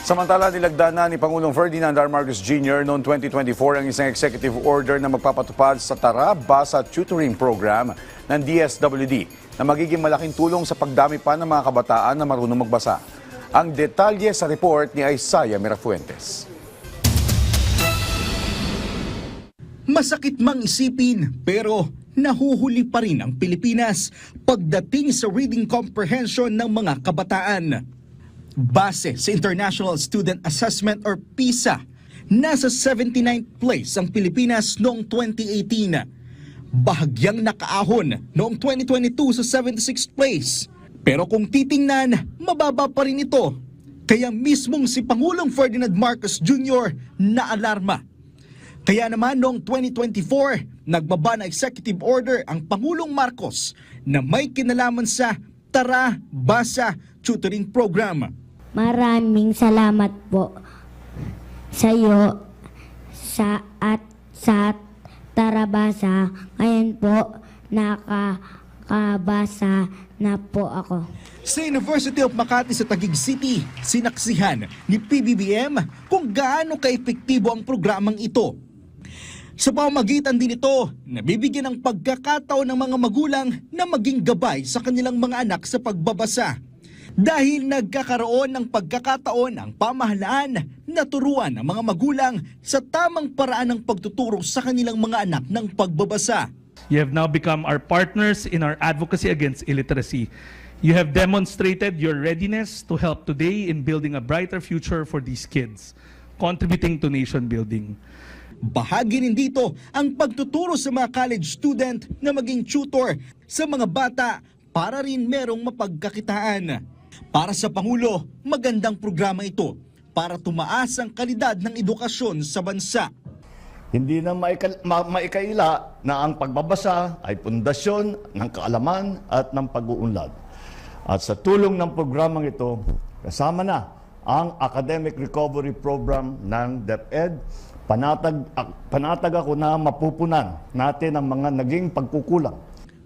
Samantala, nilagdana ni Pangulong Ferdinand R. Marcos Jr. noong 2024 ang isang executive order na magpapatupad sa Tara, Basa Tutoring Program ng DSWD na magiging malaking tulong sa pagdami pa ng mga kabataan na marunong magbasa. Ang detalye sa report ni Isaiah Mirafuentes. Masakit mang isipin pero nahuhuli pa rin ang Pilipinas pagdating sa reading comprehension ng mga kabataan. Base sa International Student Assessment or PISA, nasa 79th place ang Pilipinas noong 2018. Bahagyang nakaahon noong 2022 sa 76th place. Pero kung titingnan, mababa pa rin ito. Kaya mismong si Pangulong Ferdinand Marcos Jr. naalarma. Kaya naman noong 2024, nagbaba na executive order ang Pangulong Marcos na may kinalaman sa Tara, Basa Tutoring Program. Maraming salamat po sa iyo sa Tara Basa. Ngayon po nakakabasa na po ako. Sa University of Makati sa Taguig City, sinaksihan ni PBBM kung gaano kaepektibo ang programang ito. Sa pamamagitan din ito, nabibigyan ng pagkakataon ng mga magulang na maging gabay sa kanilang mga anak sa pagbabasa. Dahil nagkakaroon ng pagkakataon ang pamahalaan na turuan ang mga magulang sa tamang paraan ng pagtuturo sa kanilang mga anak ng pagbabasa. You have now become our partners in our advocacy against illiteracy. You have demonstrated your readiness to help today in building a brighter future for these kids, contributing to nation building. Bahagi rin dito ang pagtuturo sa mga college student na maging tutor sa mga bata para rin merong mapagkakitaan. Para sa Pangulo, magandang programa ito para tumaas ang kalidad ng edukasyon sa bansa. Hindi na maikaila na ang pagbabasa ay pundasyon ng kaalaman at ng pag-uunlad. At sa tulong ng programang ito, kasama na ang Academic Recovery Program ng DepEd. Panatag ako na mapupunan natin ang mga naging pagkukulang.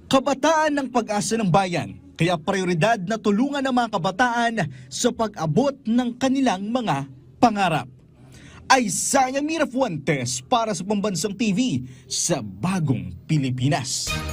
Kabataan ng pag-asa ng bayan, kaya prioridad na tulungan ng mga kabataan sa pag-abot ng kanilang mga pangarap. Isaiah Mirafuentes para sa Pambansang TV sa Bagong Pilipinas.